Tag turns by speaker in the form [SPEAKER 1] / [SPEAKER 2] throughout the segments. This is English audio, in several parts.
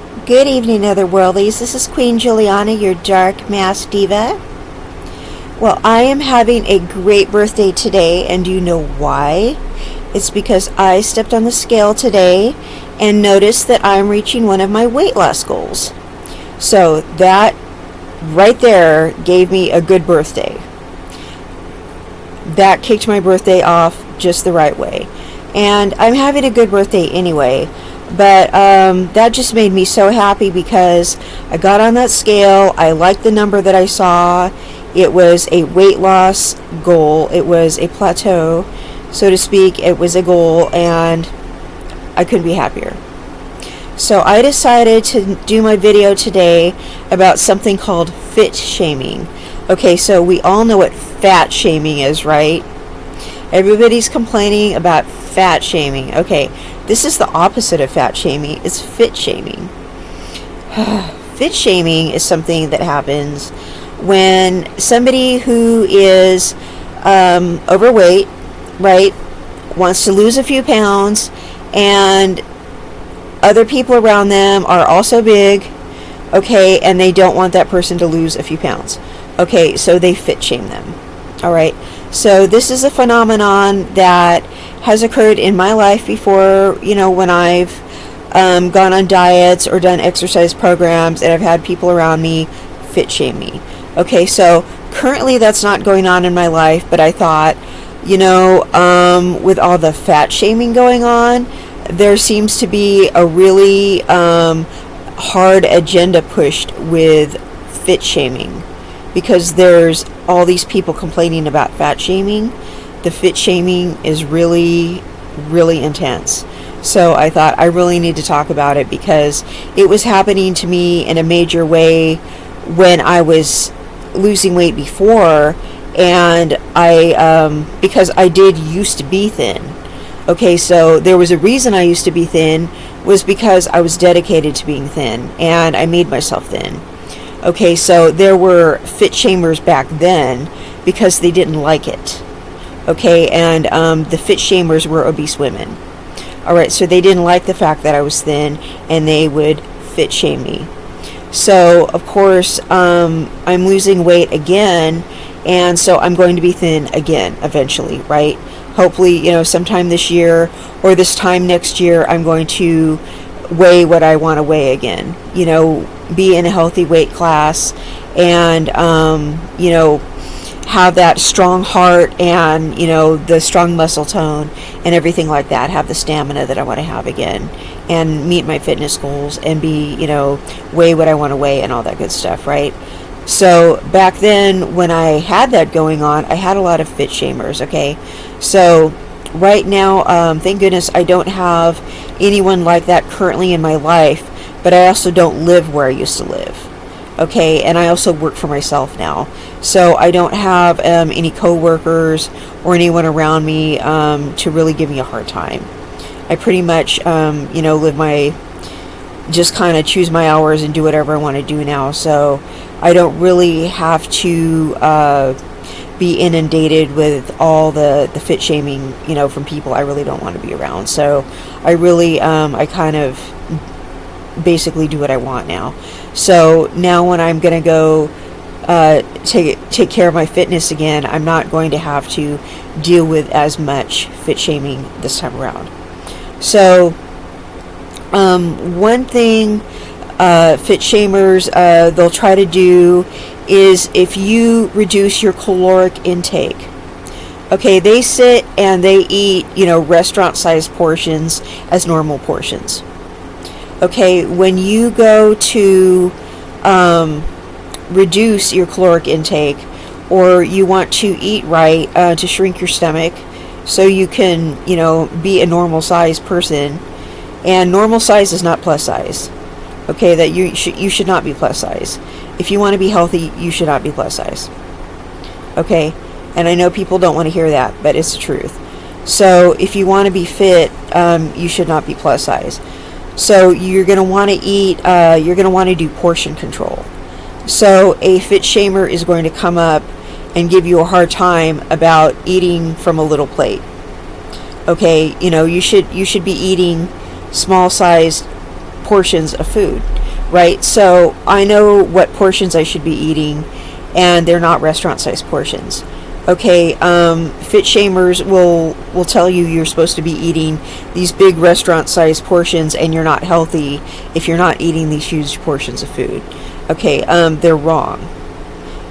[SPEAKER 1] Good evening, Otherworldlies. This is Queen Juliana, your dark mask diva. Well, I am having a great birthday today, and do you know why? It's because I stepped on the scale today and noticed that I'm reaching one of my weight loss goals. So that right there gave me a good birthday. That kicked my birthday off just the right way. And I'm having a good birthday anyway. But that just made me so happy because I got on that scale. I liked the number that I saw. It was a weight loss goal. It was a plateau, so to speak. It was a goal, and I couldn't be happier. So I decided to do my video today about something called fit shaming. Okay, so we all know what fat shaming is, right? Everybody's complaining about fat shaming. Okay, this is the opposite of fat shaming. It's fit shaming. Fit shaming is something that happens when somebody who is overweight, right, wants to lose a few pounds, and other people around them are also big, okay, and they don't want that person to lose a few pounds. Okay, so they fit shame them. All right, so this is a phenomenon that has occurred in my life before, when I've gone on diets or done exercise programs, and I've had people around me fit shame me. Okay, so currently that's not going on in my life, but I thought, with all the fat shaming going on, there seems to be a really hard agenda pushed with fit shaming, because there's all these people complaining about fat shaming. The fit shaming is really, really intense. So I thought I really need to talk about it because it was happening to me in a major way when I was losing weight before, and because I did used to be thin. Okay, so there was a reason I used to be thin, was because I was dedicated to being thin, and I made myself thin. Okay, so there were fit shamers back then because they didn't like it. Okay, and the fit shamers were obese women. Alright, so they didn't like the fact that I was thin, and they would fit shame me. So, of course, I'm losing weight again, and so I'm going to be thin again eventually, right? Hopefully, sometime this year or this time next year, I'm going to weigh what I want to weigh again. Be in a healthy weight class, and, have that strong heart and, the strong muscle tone and everything like that. Have the stamina that I want to have again, and meet my fitness goals, and be, weigh what I want to weigh and all that good stuff, right? So back then when I had that going on, I had a lot of fit shamers, okay? So right now, thank goodness I don't have anyone like that currently in my life, but I also don't live where I used to live. Okay, and I also work for myself now, so I don't have any coworkers or anyone around me to really give me a hard time. I pretty much, just kind of choose my hours and do whatever I want to do now, so I don't really have to be inundated with all the fit shaming, from people I really don't want to be around. So I really, I kind of basically do what I want now. So now when I'm going to go take care of my fitness again, I'm not going to have to deal with as much fit shaming this time around. So one thing fit shamers, they'll try to do is if you reduce your caloric intake. Okay, they sit and they eat, restaurant-sized portions as normal portions. Okay, when you go to reduce your caloric intake, or you want to eat right to shrink your stomach so you can, be a normal size person, and normal size is not plus size. Okay, that you should not be plus size. If you want to be healthy, you should not be plus size. Okay, and I know people don't want to hear that, but it's the truth. So if you want to be fit, you should not be plus size. So you're going to want to eat, you're going to want to do portion control. So a fit shamer is going to come up and give you a hard time about eating from a little plate. Okay, you should be eating small sized portions of food. right? So I know what portions I should be eating, and they're not restaurant size portions. Okay, fit shamers will tell you you're supposed to be eating these big restaurant size portions, and you're not healthy if you're not eating these huge portions of food. Okay, they're wrong.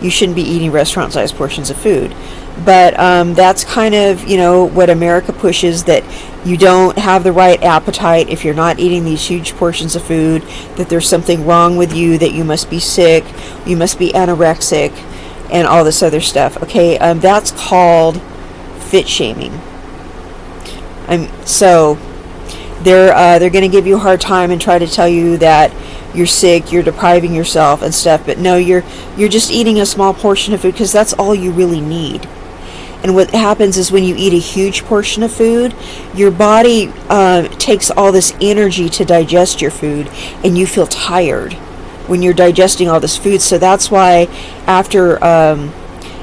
[SPEAKER 1] You shouldn't be eating restaurant size portions of food. But that's kind of, what America pushes, that you don't have the right appetite if you're not eating these huge portions of food, that there's something wrong with you, that you must be sick, you must be anorexic, and all this other stuff. Okay, that's called fit shaming. So they're going to give you a hard time and try to tell you that you're sick, you're depriving yourself and stuff. But no, you're just eating a small portion of food, because that's all you really need. And what happens is, when you eat a huge portion of food, your body takes all this energy to digest your food, and you feel tired when you're digesting all this food. So that's why after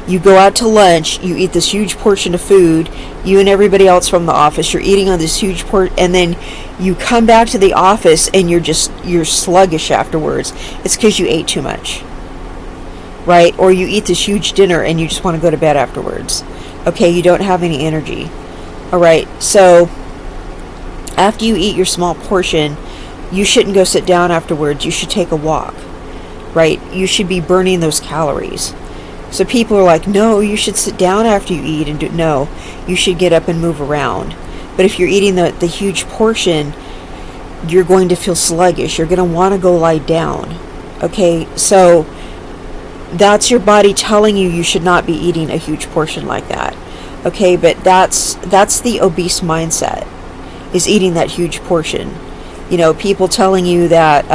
[SPEAKER 1] you go out to lunch, you eat this huge portion of food, you and everybody else from the office, you're eating on this huge and then you come back to the office and you're sluggish afterwards. It's because you ate too much, right? Or you eat this huge dinner and you just want to go to bed afterwards. Okay, you don't have any energy. All right, so after you eat your small portion, you shouldn't go sit down afterwards. You should take a walk, right? You should be burning those calories. So people are like, no, you should sit down after you eat and do. No, you should get up and move around. But if you're eating the huge portion, you're going to feel sluggish. You're going to want to go lie down. Okay, so that's your body telling you should not be eating a huge portion like that. Okay, but that's the obese mindset, is eating that huge portion. People telling you that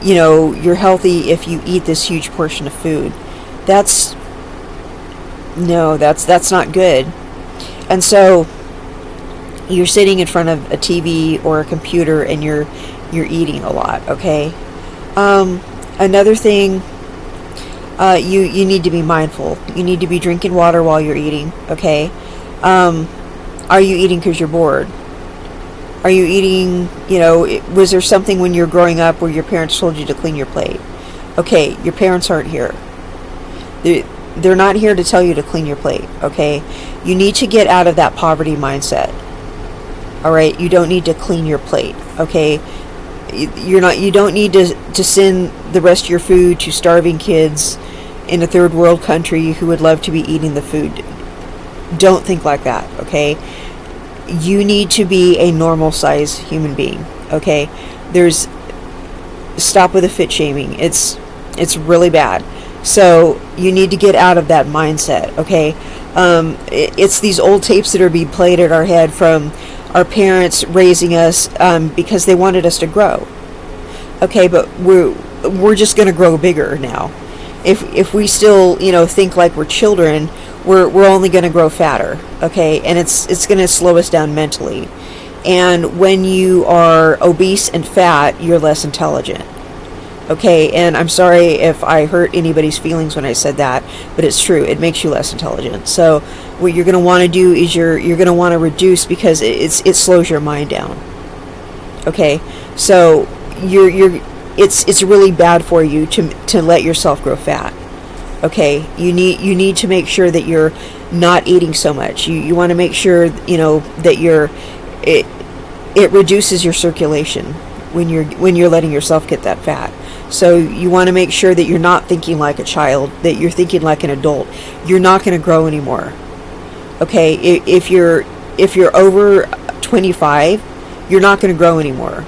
[SPEAKER 1] you're healthy if you eat this huge portion of food. That's not good. And so you're sitting in front of a TV or a computer and you're eating a lot. Okay. Another thing, you need to be mindful. You need to be drinking water while you're eating. Okay. Are you eating because you're bored? Are you eating, was there something when you were growing up where your parents told you to clean your plate? Okay, your parents aren't here. They're not here to tell you to clean your plate, okay? You need to get out of that poverty mindset. All right, you don't need to clean your plate, okay? You don't need to send the rest of your food to starving kids in a third world country who would love to be eating the food. Don't think like that, okay? You need to be a normal size human being, okay? Stop with the fit shaming. It's really bad. So you need to get out of that mindset, okay? It's these old tapes that are being played at our head from our parents raising us because they wanted us to grow. Okay, but we're just going to grow bigger now. If we still, think like we're children, we're only going to grow fatter, okay? And it's going to slow us down mentally. And when you are obese and fat, you're less intelligent. Okay, and I'm sorry if I hurt anybody's feelings when I said that, but it's true. It makes you less intelligent. So what you're going to want to do is you're going to want to reduce, because it slows your mind down. Okay, so it's really bad for you to let yourself grow fat. Okay, you need to make sure that you're not eating so much. You want to make sure that it reduces your circulation when you're letting yourself get that fat. So you want to make sure that you're not thinking like a child, that you're thinking like an adult. You're not going to grow anymore. Okay, if you're over 25, you're not going to grow anymore.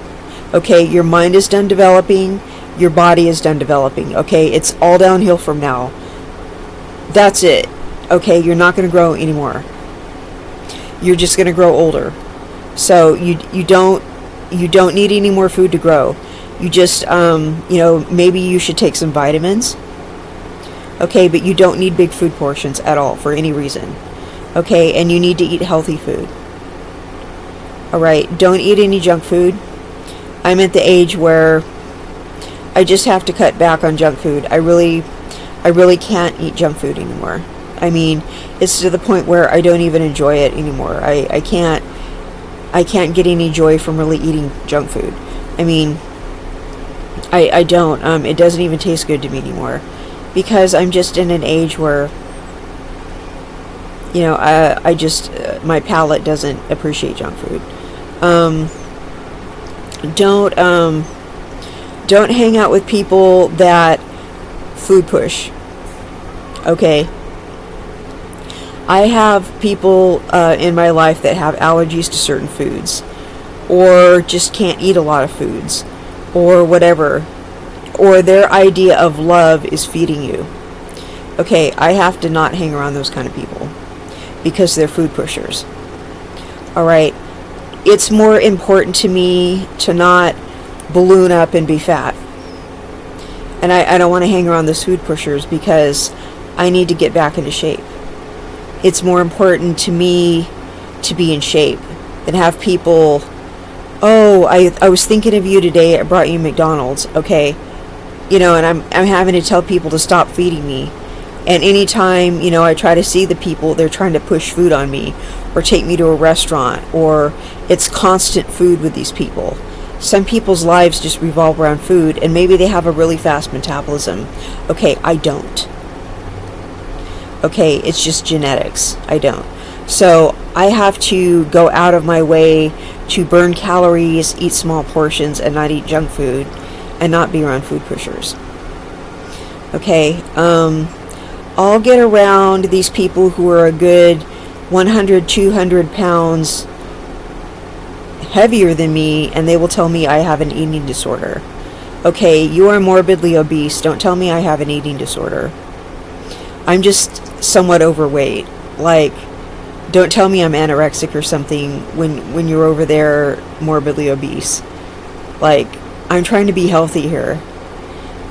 [SPEAKER 1] Okay, your mind is done developing, your body is done developing. Okay, it's all downhill from now. That's it. Okay, you're not going to grow anymore. You're just going to grow older. So you don't need any more food to grow. You just, maybe you should take some vitamins. Okay, but you don't need big food portions at all for any reason. Okay, and you need to eat healthy food. All right, don't eat any junk food. I'm at the age where I just have to cut back on junk food. I really can't eat junk food anymore. I mean, it's to the point where I don't even enjoy it anymore. I can't get any joy from really eating junk food. I mean, I don't. It doesn't even taste good to me anymore, because I'm just in an age where, I just, my palate doesn't appreciate junk food. Don't, don't hang out with people that food push. Okay. I have people in my life that have allergies to certain foods, or just can't eat a lot of foods, or whatever, or their idea of love is feeding you. Okay, I have to not hang around those kind of people because they're food pushers. Alright, it's more important to me to not balloon up and be fat. And I don't want to hang around those food pushers because I need to get back into shape. It's more important to me to be in shape than have people, oh, I was thinking of you today, I brought you McDonald's, okay, and I'm having to tell people to stop feeding me. And anytime, I try to see the people, they're trying to push food on me, or take me to a restaurant, or it's constant food with these people. Some people's lives just revolve around food, and maybe they have a really fast metabolism. Okay, I don't. Okay, it's just genetics. I don't. So I have to go out of my way to burn calories, eat small portions, and not eat junk food, and not be around food pushers. Okay, I'll get around these people who are a good 100, 200 pounds heavier than me, and they will tell me I have an eating disorder. Okay, you are morbidly obese. Don't tell me I have an eating disorder. I'm just somewhat overweight. Like, don't tell me I'm anorexic or something when you're over there morbidly obese. Like, I'm trying to be healthy here.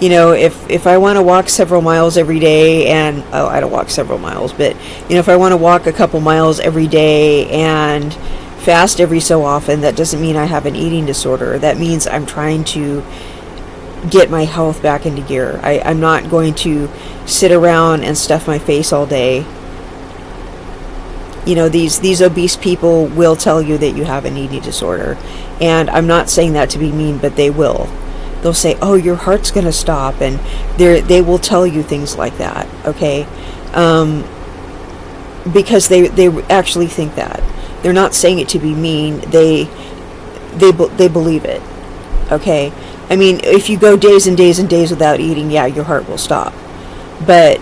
[SPEAKER 1] If I want to walk several miles every day, and I don't walk several miles, but if I want to walk a couple miles every day and fast every so often, that doesn't mean I have an eating disorder. That means I'm trying to get my health back into gear. I'm not going to sit around and stuff my face all day. These obese people will tell you that you have an eating disorder, and I'm not saying that to be mean, but they will. They'll say, oh, your heart's going to stop, and they will tell you things like that, okay? Because they actually think that. They're not saying it to be mean. They believe it, okay? I mean, if you go days and days and days without eating, yeah, your heart will stop. But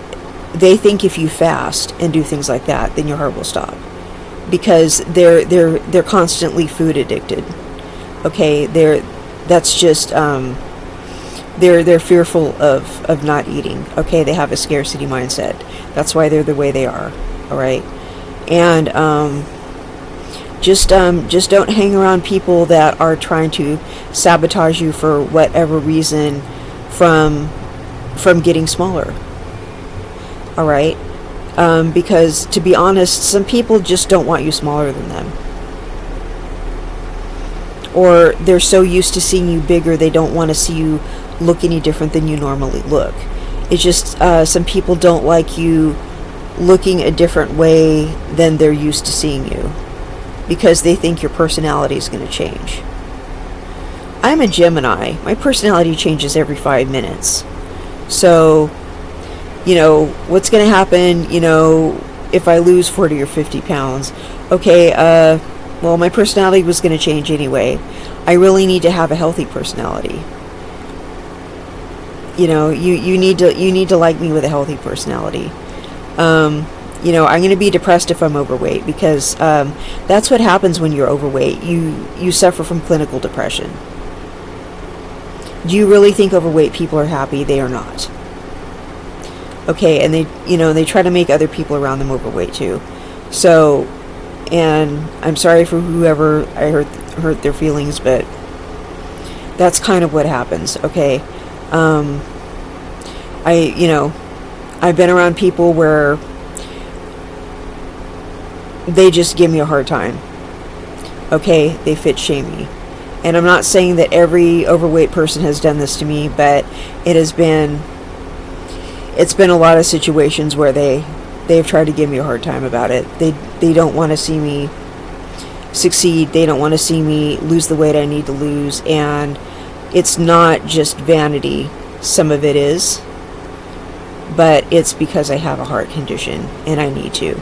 [SPEAKER 1] they think if you fast and do things like that, then your heart will stop, because they're constantly food addicted. Okay, that's just they're fearful of not eating. Okay, they have a scarcity mindset. That's why they're the way they are. All right, and just don't hang around people that are trying to sabotage you for whatever reason from getting smaller. All right, because to be honest, some people just don't want you smaller than them, or they're so used to seeing you bigger they don't want to see you look any different than you normally look. It's just some people don't like you looking a different way than they're used to seeing you, because they think your personality is going to change. I'm a Gemini. My personality changes every 5 minutes. So, what's going to happen, if I lose 40 or 50 pounds? Okay, well, my personality was going to change anyway. I really need to have a healthy personality. You need to like me with a healthy personality. I'm going to be depressed if I'm overweight, because that's what happens when you're overweight. You suffer from clinical depression. Do you really think overweight people are happy? They are not. Okay, and they try to make other people around them overweight too. So, and I'm sorry for whoever I hurt their feelings, but that's kind of what happens. Okay, I've been around people where they just give me a hard time. Okay, they fit shame me. And I'm not saying that every overweight person has done this to me, but it's been a lot of situations where they've tried to give me a hard time about it. They don't want to see me succeed. They don't want to see me lose the weight I need to lose, and it's not just vanity. Some of it is, but it's because I have a heart condition and I need to.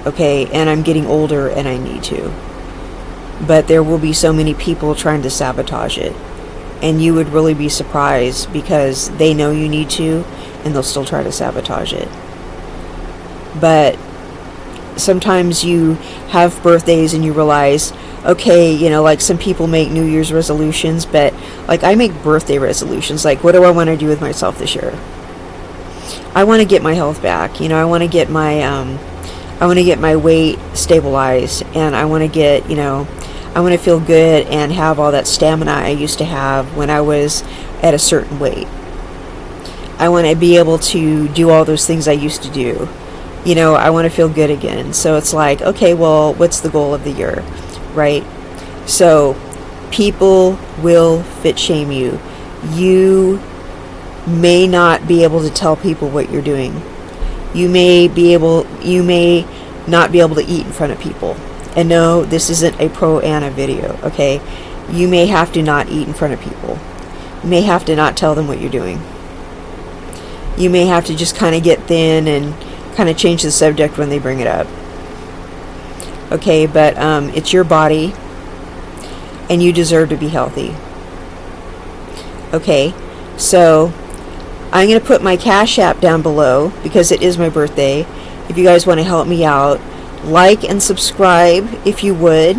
[SPEAKER 1] Okay, and I'm getting older and I need to. But there will be so many people trying to sabotage it. And you would really be surprised, because they know you need to and they'll still try to sabotage it. But sometimes you have birthdays and you realize, okay, you know, like some people make New Year's resolutions, but like I make birthday resolutions. Like, what do I want to do with myself this year? I want to get my health back. You know, I want to get my weight stabilized, and I want to get, you know, I want to feel good and have all that stamina I used to have when I was at a certain weight. I want to be able to do all those things I used to do. You know, I want to feel good again. So it's like, okay, well, what's the goal of the year, right? So people will fit shame you. You may not be able to tell people what you're doing. You may not be able to eat in front of people. And no, this isn't a pro Anna video, okay? You may have to not eat in front of people. You may have to not tell them what you're doing. You may have to just kind of get thin and kind of change the subject when they bring it up. Okay, but it's your body, and you deserve to be healthy. Okay, so I'm going to put my Cash App down below because it is my birthday. If you guys want to help me out, like and subscribe if you would.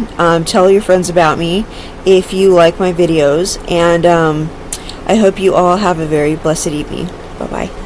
[SPEAKER 1] Tell your friends about me if you like my videos. And I hope you all have a very blessed evening. Bye-bye.